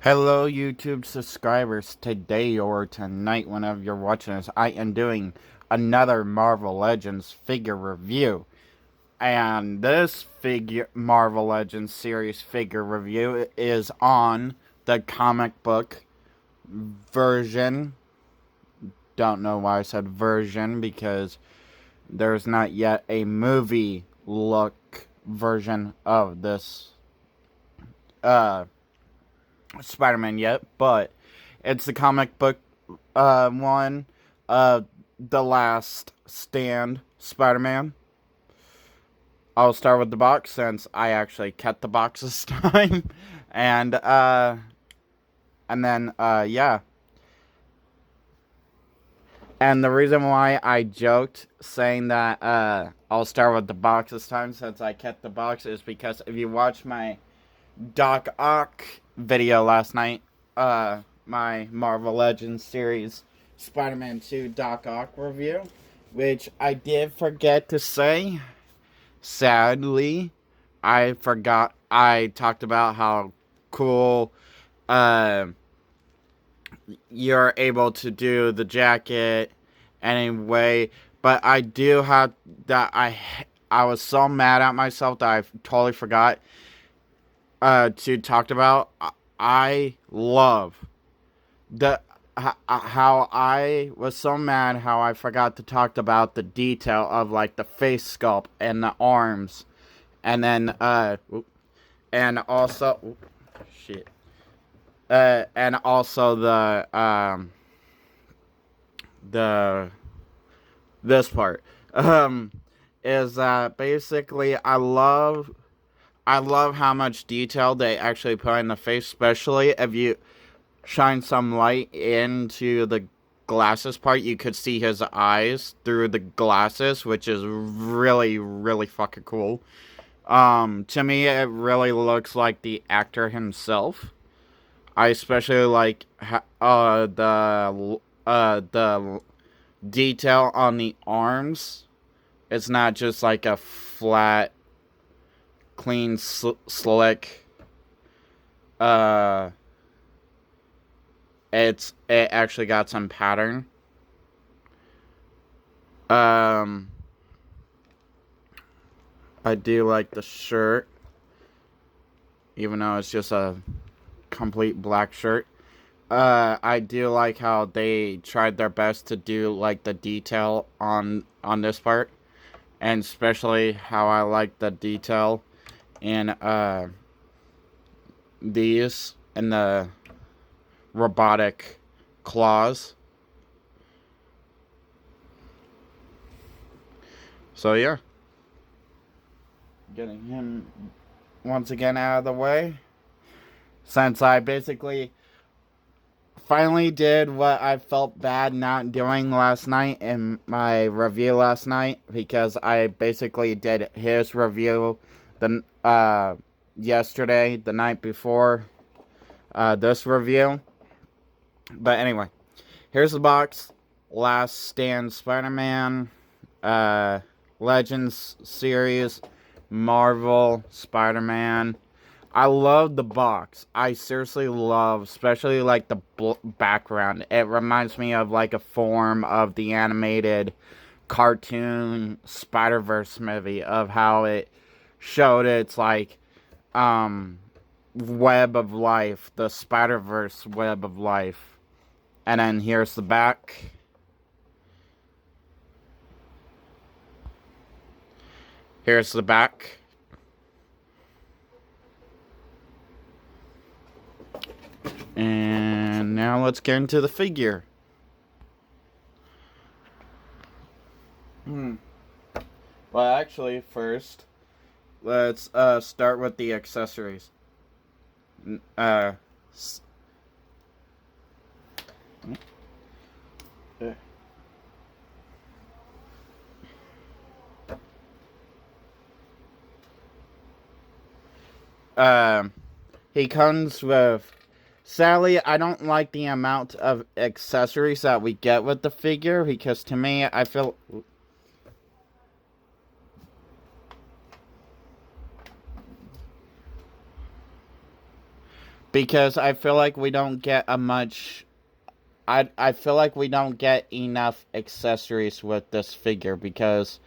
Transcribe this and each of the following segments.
Hello, YouTube subscribers. Today or tonight, whenever you're watching this, I am doing another Marvel Legends figure review. And this Marvel Legends series figure review is on the comic book version. Don't know why I said version, because there's not yet a movie look version of this Spider-Man yet, but it's the comic book one, The Last Stand Spider-Man. I'll start with the box since I actually kept the box this time, and then yeah. And the reason why I joked saying that I'll start with the box this time since I kept the box is because if you watch my Doc Ock video last night, my Marvel Legends series Spider-Man 2 Doc Ock review, which I did forget to say. Sadly, I forgot. I talked about how cool you're able to do the jacket anyway, but I do have that I was so mad at myself that I totally forgot to talk about. I love the how I was so mad how I forgot to talk about the detail of like the face sculpt and the arms, and then and also shit and also the this part is that basically I love how much detail they actually put in the face, especially if you shine some light into the glasses part. You could see his eyes through the glasses, which is really, really fucking cool. To me, it really looks like the actor himself. I especially like the detail on the arms. It's not just like a flat, clean, slick. Uh, it actually got some pattern. I do like the shirt, even though it's just a complete black shirt. I do like how they tried their best to do like the detail on this part, and especially how I like the detail in these and the robotic claws. So yeah, getting him once again out of the way, since I basically finally did what I felt bad not doing last night in my review last night, because I basically did his review the yesterday, the night before this review. But anyway, here's the box. Last Stand Spider-Man Legends series, Marvel Spider-Man. I love the box. I seriously love, especially like the background. It reminds me of like a form of the animated cartoon Spider-Verse movie, of how it showed its like web of life, the Spider-Verse web of life. And then here's the back. Here's the back. And now let's get into the figure. Well, actually, first, let's start with the accessories. Uh, he comes with. Sadly, I don't like the amount of accessories that we get with the figure, because to me, I feel. because I feel like we don't get a much. I feel like we don't get enough accessories with this figure, because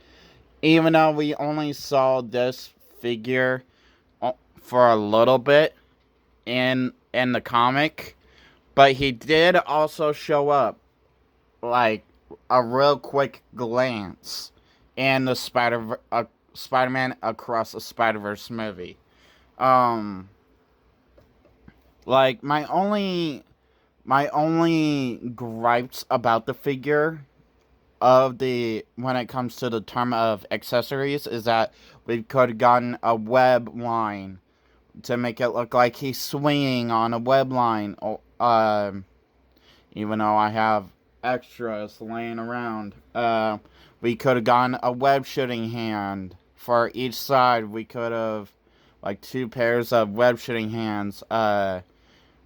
even though we only saw this figure for a little bit in the comic, but he did also show up like a real quick glance in the Spider-Man Across the Spider-Verse movie. Um, like my only gripes about the figure of the when it comes to the term of accessories is that we could have gotten a web line to make it look like he's swinging on a web line. Even though I have extras laying around, we could have gotten a web shooting hand for each side. We could have like two pairs of web shooting hands,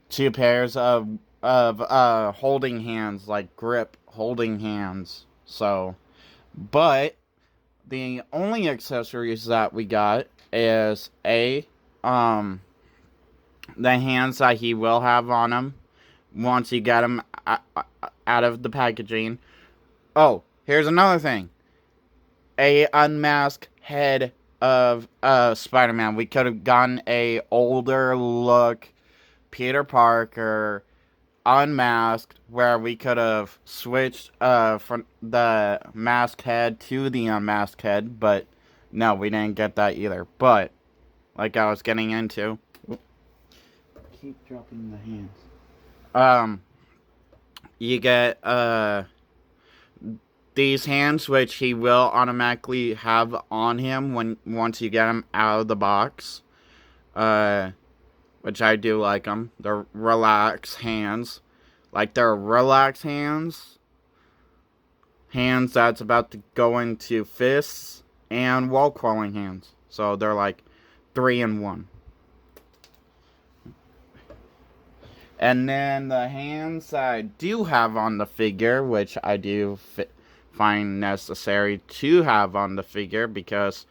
two pairs of holding hands, like grip holding hands. So, but the only accessories that we got is um the hands that he will have on him once you get him out of the packaging. Oh, here's another thing: a unmasked head of Spider-Man. We could have gotten a older look Peter Parker unmasked, where we could have switched from the masked head to the unmasked head, but no, we didn't get that either. But like I was getting into, keep dropping the hands. You get these hands, which he will automatically have on him once you get him out of the box. Which I do like them. They're relaxed hands. Like, they're relaxed hands. Hands that's about to go into fists and wall crawling hands. So they're like 3 in 1. And then the hands I do have on the figure, which I do find necessary to have on the figure, because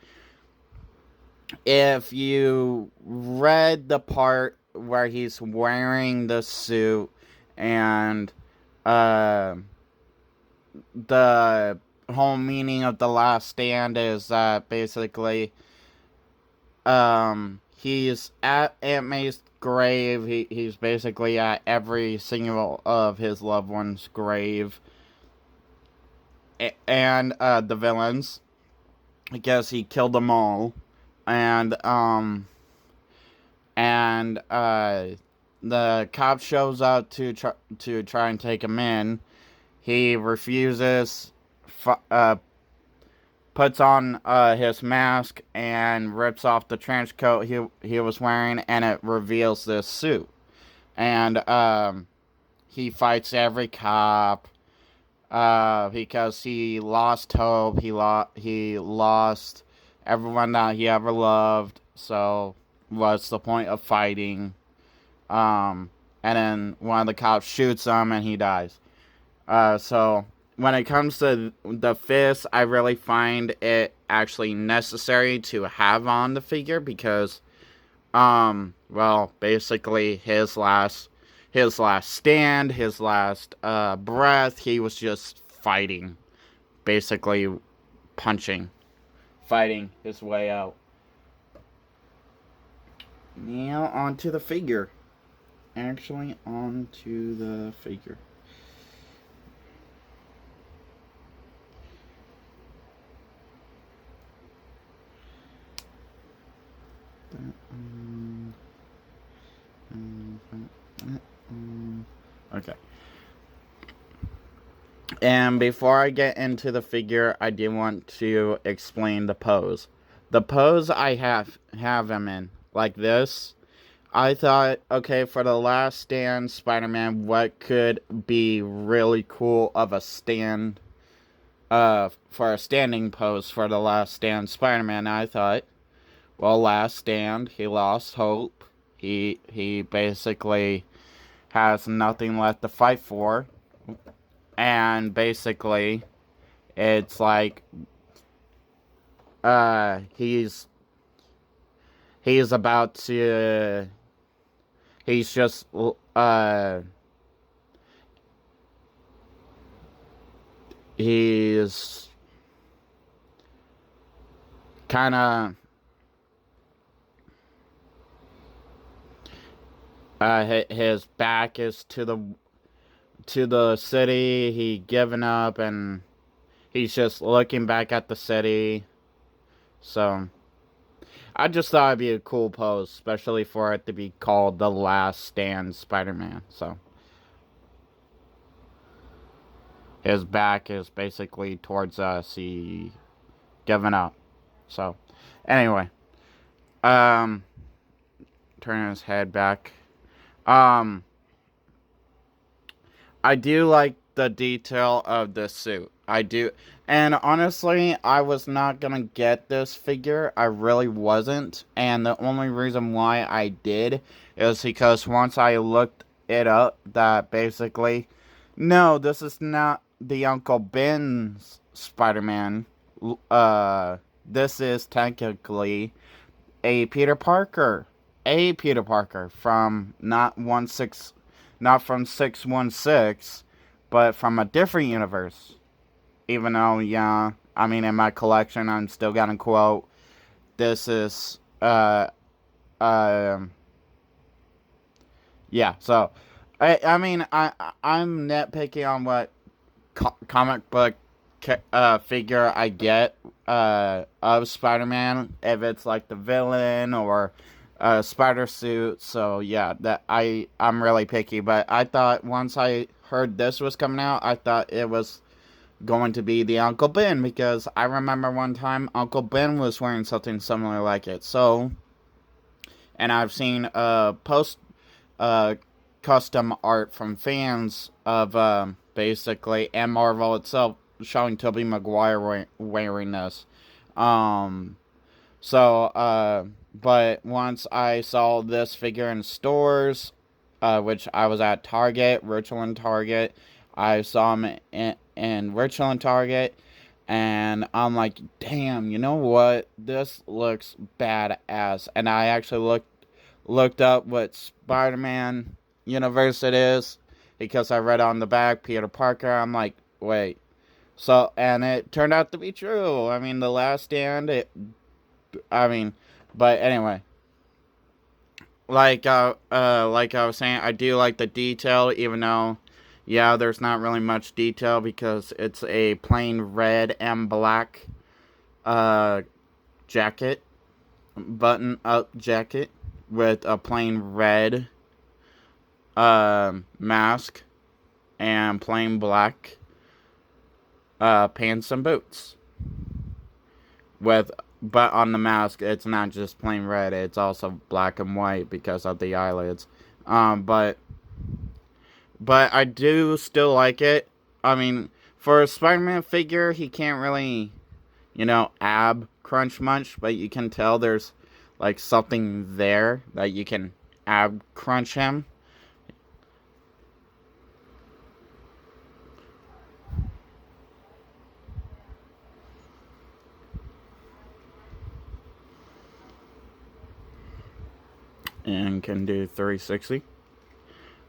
if you read the part where he's wearing the suit and the whole meaning of The Last Stand is that basically he's at Aunt May's grave. He's basically at every single of his loved ones' grave. And the villains, I guess he killed them all. And the cop shows up to try and take him in. He refuses, puts on his mask and rips off the trench coat he was wearing, and it reveals this suit. And he fights every cop because he lost hope. He lost everyone that he ever loved. So what's the point of fighting? And then one of the cops shoots him and he dies. So when it comes to the fist, I really find it actually necessary to have on the figure, because well, basically his last stand, his last breath, he was just fighting, basically fighting his way out. Now onto the figure. Actually, onto the figure. Okay. And before I get into the figure, I do want to explain the pose. The pose I have him in, like this. I thought, okay, for The Last Stand Spider-Man, what could be really cool of a stand, for a standing pose for The Last Stand Spider-Man? I thought, well, Last Stand, he lost hope. He basically has nothing left to fight for. And basically, it's like, he's about to He's just he's kind of his back is to the city. He given up and he's just looking back at the city. So I just thought it'd be a cool pose, especially for it to be called The Last Stand Spider-Man. So his back is basically towards us. He given up. So anyway, um, turning his head back. Um, I do like the detail of the suit. I do. And honestly, I was not gonna get this figure. I really wasn't. And the only reason why I did is because once I looked it up, that basically, no, this is not the Uncle Ben's Spider-Man. This is technically a Peter Parker. A Peter Parker from not from 616, but from a different universe. Even though, yeah, I mean, in my collection, I'm still gonna quote, this is, yeah, so, I mean, I'm nitpicky on what comic book figure I get of Spider-Man, if it's like the villain or spider suit. So yeah, that I'm really picky. But I thought once I heard this was coming out, I thought it was going to be the Uncle Ben, because I remember one time Uncle Ben was wearing something similar like it. So, and I've seen post uh custom art from fans of basically, and Marvel itself, showing Tobey Maguire wearing this. Um, but once I saw this figure in stores, which I was at Target, Richland Target, I saw him in Richland Target, and I'm like, damn, you know what? This looks badass. And I actually looked up what Spider-Man universe it is, because I read on the back Peter Parker. I'm like, wait. So, and it turned out to be true. I mean, The Last Stand, I mean, but anyway, like I was saying, I do like the detail, even though, yeah, there's not really much detail because it's a plain red and black, uh, jacket, button up jacket with a plain red, mask and plain black, pants and boots. But on the mask, it's not just plain red; it's also black and white because of the eyelids. But I do still like it. I mean, for a Spider-Man figure, he can't really, ab crunch much, but you can tell there's like something there that you can ab crunch him. And can do 360.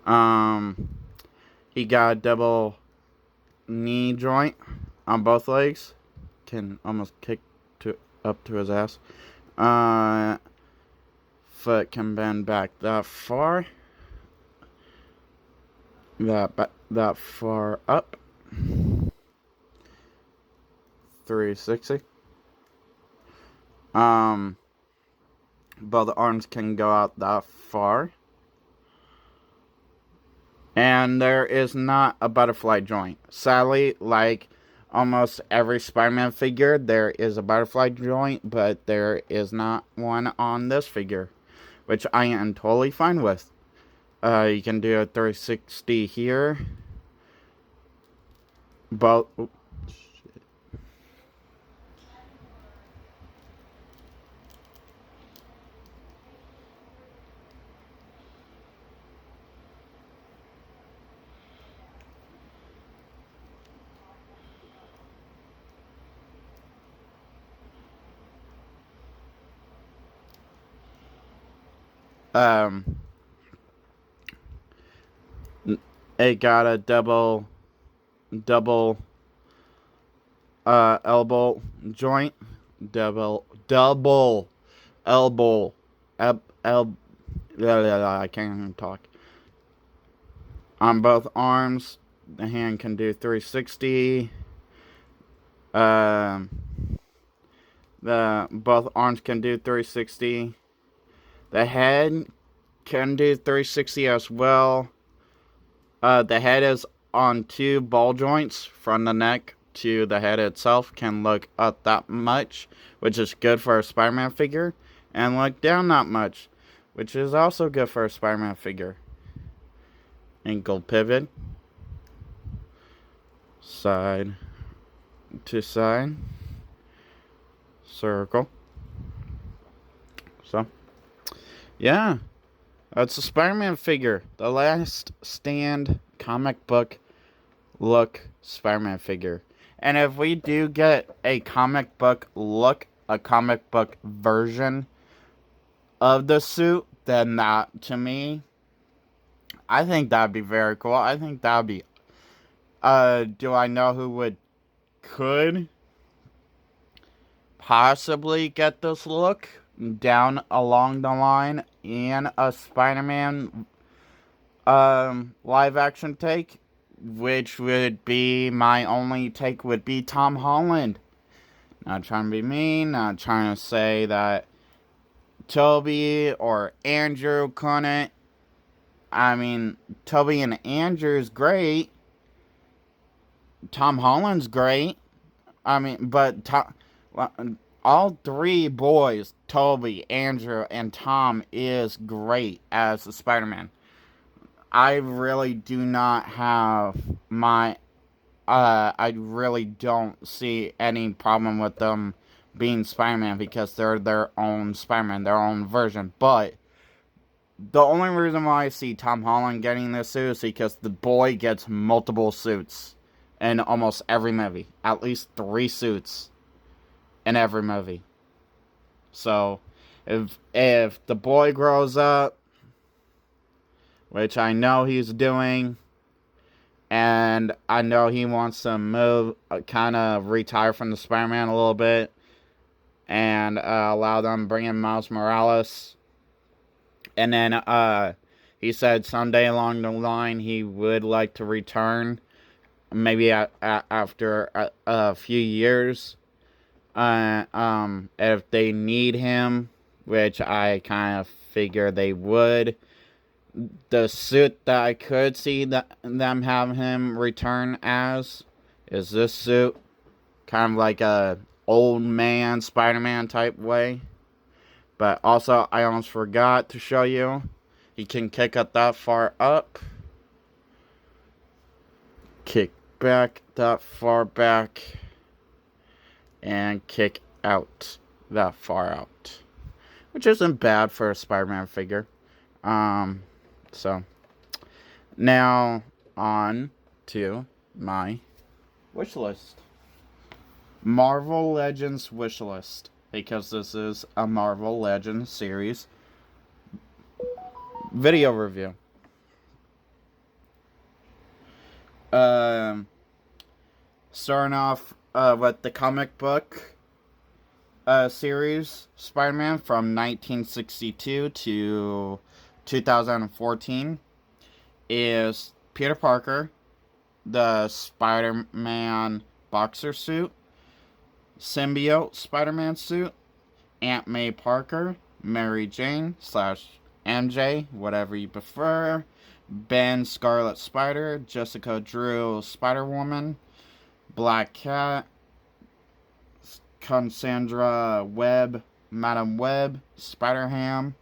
Um, he got a double knee joint on both legs. Can almost kick up to his ass. Uh, Foot can bend back that far. That far up. 360. Um, both arms can go out that far. And there is not a butterfly joint. Sadly, like almost every Spider-Man figure, there is a butterfly joint, but there is not one on this figure, which I am totally fine with. You can do a 360 here. Both. Um, It got a double elbow joint, double elbow, el, el, I can't even talk. On both arms, the hand can do 360. The both arms can do 360. The head can do 360 as well. The head is on two ball joints from the neck to the head itself. Can look up that much, which is good for a Spider-Man figure, and look down that much, which is also good for a Spider-Man figure. Ankle pivot, side to side, circle. So, yeah, that's a Spider-Man figure. The Last Stand comic book look Spider-Man figure. And if we do get a comic book look, a comic book version of the suit, then that, to me, I think that'd be very cool. I think that'd be, do I know who could possibly get this look down along the line in a Spider-Man live action take, which would be my only take would be Tom Holland. Not trying to be mean, not trying to say that Toby or Andrew couldn't. I mean, Toby and Andrew's great. Tom Holland's great. I mean, but all three boys, Toby, Andrew, and Tom, is great as a Spider-Man. I really do not have I really don't see any problem with them being Spider-Man because they're their own Spider-Man, their own version. But the only reason why I see Tom Holland getting this suit is because the boy gets multiple suits in almost every movie. At least 3 suits in every movie. So, if the boy grows up, which I know he's doing, and I know he wants to move, kind of retire from the Spider-Man a little bit, and allow them to bring in Miles Morales. And then he said someday along the line he would like to return, maybe after a few years, if they need him, which I kind of figure they would. The suit that I could see them have him return as is this suit, kind of like a old man Spider-Man type way. But also, I almost forgot to show you, he can kick it that far up, kick back that far back, and kick out that far out, which isn't bad for a Spider-Man figure. So, now on to my wish list. Marvel Legends wish list, because this is a Marvel Legends series video review. Starting off with the comic book series Spider-Man from 1962 to 2014 is Peter Parker, the Spider-Man boxer suit, symbiote Spider-Man suit, Aunt May Parker, Mary Jane / MJ, whatever you prefer, Ben Scarlet Spider, Jessica Drew Spider-Woman, Black Cat, Cassandra Webb, Madam Web, Spider-Ham,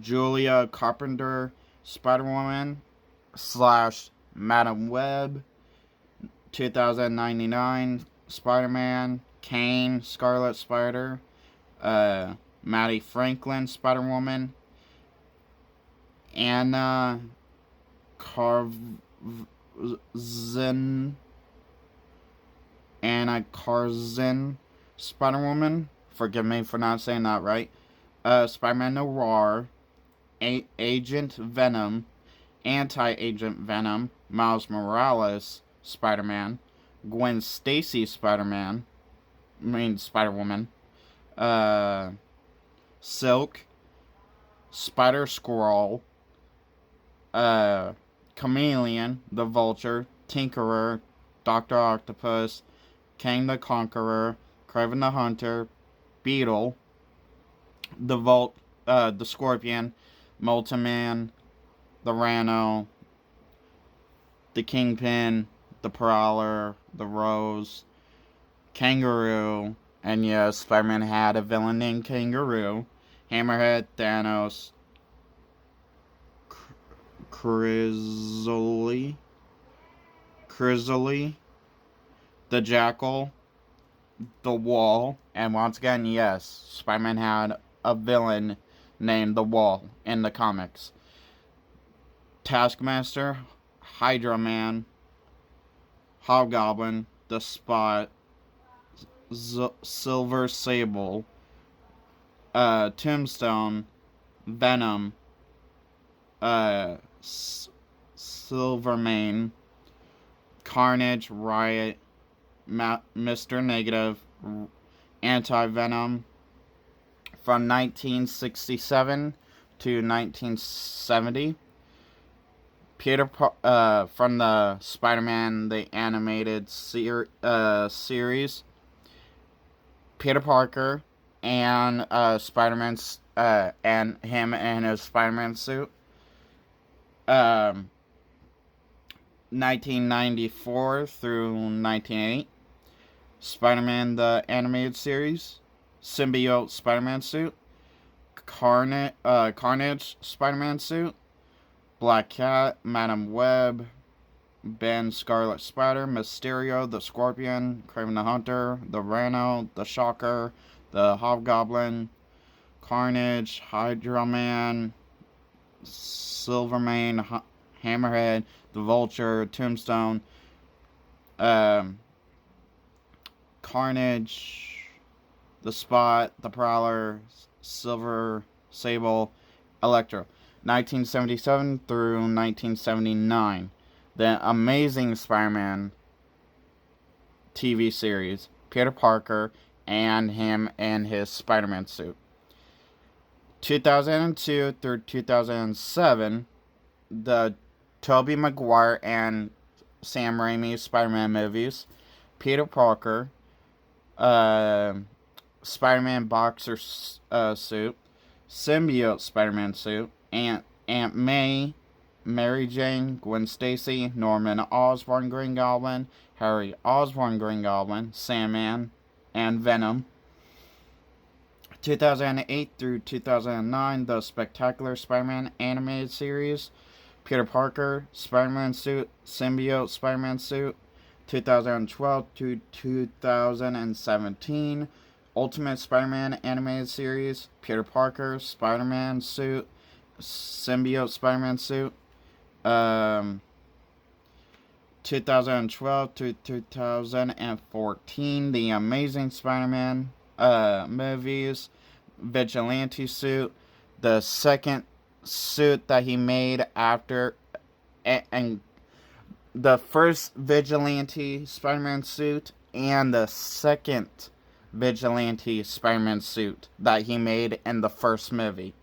Julia Carpenter Spider-Woman / Madam Web, 2099 Spider-Man, Kane Scarlet Spider, Maddie Franklin Spider-Woman, Anna Karzin Spider-Woman, forgive me for not saying that right, Spider-Man Noir, Agent Venom, Anti-Agent Venom, Miles Morales Spider-Man, Gwen Stacy Spider-Woman, Silk, Spider-Squirrel, Chameleon, the Vulture, Tinkerer, Dr. Octopus, Kang the Conqueror, Kraven the Hunter, Beetle, the Scorpion, Molten Man, the Rhino, the Kingpin, the Prowler, the Rose, Kangaroo, and yes, Spider-Man had a villain named Kangaroo, Hammerhead, Thanos, Chrysalis, the Jackal, the Wall, and once again, yes, Spider-Man had a villain named the Wall in the comics. Taskmaster, Hydra Man, Hobgoblin, the Spot, Silver Sable, Tombstone, Venom, Silvermane, Carnage, Riot, Mr. Negative, Anti-Venom. From 1967 to 1970. From the Spider-Man the Animated Series. Peter Parker and Spider-Man's and him and his Spider-Man suit. 1994 through 1980. Spider-Man the Animated Series. Symbiote Spider-Man suit. Carnage Spider-Man suit. Black Cat, Madam Web, Ben Scarlet Spider, Mysterio, the Scorpion, Kraven the Hunter, the Rhino, the Shocker, the Hobgoblin, Carnage, Hydra Man, Silvermane, Hammerhead, the Vulture, Tombstone, Carnage, the Spot, the Prowler, Silver Sable, Electro. 1977 through 1979. The Amazing Spider-Man TV series. Peter Parker and him in his Spider-Man suit. 2002 through 2007. The Tobey Maguire and Sam Raimi Spider-Man movies. Peter Parker. Spider-Man boxer suit. Symbiote Spider-Man suit. Aunt May, Mary Jane, Gwen Stacy, Norman Osborn Green Goblin, Harry Osborn Green Goblin, Sandman, and Venom. 2008 through 2009, The Spectacular Spider-Man animated series. Peter Parker, Spider-Man suit, Symbiote Spider-Man suit. 2012 to 2017, Ultimate Spider-Man animated series. Peter Parker, Spider-Man suit, Symbiote Spider-Man suit. 2012 to 2014, The Amazing Spider-Man movies. Vigilante suit. The second suit that he made after, and the first Vigilante Spider-Man suit and the second Vigilante Spider-Man suit that he made in the first movie.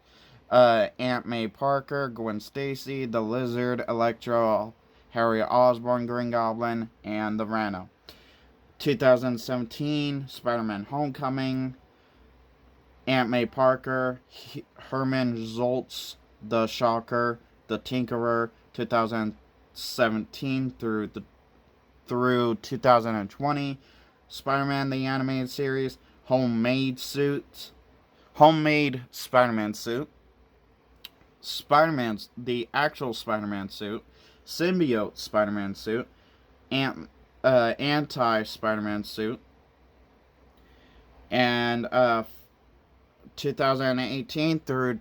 Aunt May Parker, Gwen Stacy, the Lizard, Electro, Harry Osborn Green Goblin, and the Rhino. 2017, Spider-Man Homecoming, Aunt May Parker, Herman Zoltz, the Shocker, the Tinkerer. 2017 through 2020, Spider-Man the Animated Series, Homemade Spider-Man suit, the actual Spider-Man suit, Symbiote Spider-Man suit, Anti-Spider-Man suit, and 2018 through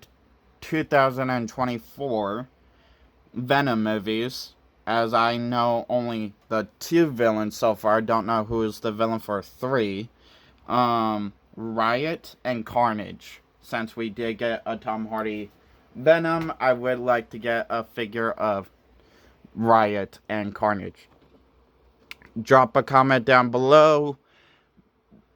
2024, Venom movies, as I know only the 2 villains so far. Don't know who is the villain for 3. Riot and Carnage, since we did get a Tom Hardy Venom, I would like to get a figure of Riot and Carnage. Drop a comment down below.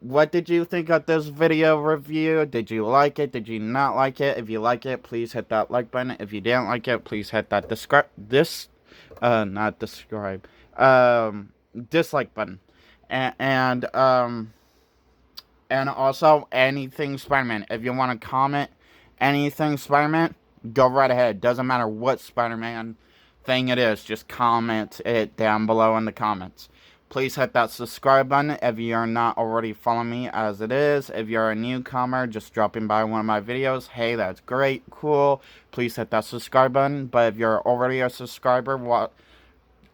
What did you think of this video review? Did you like it? Did you not like it? If you like it, please hit that like button. If you didn't like it, please hit that dislike button. And also anything Spider-Man. If you want to comment anything Spider-Man, go right ahead. Doesn't matter what Spider-Man thing it is. Just comment it down below in the comments. Please hit that subscribe button if you're not already following me as it is. If you're a newcomer just dropping by one of my videos, hey, that's great, cool. Please hit that subscribe button. But if you're already a subscriber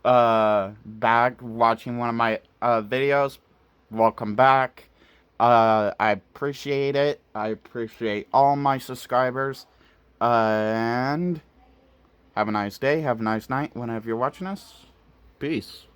back watching one of my videos, welcome back. I appreciate it. I appreciate all my subscribers. And have a nice day. Have a nice night whenever you're watching us. Peace.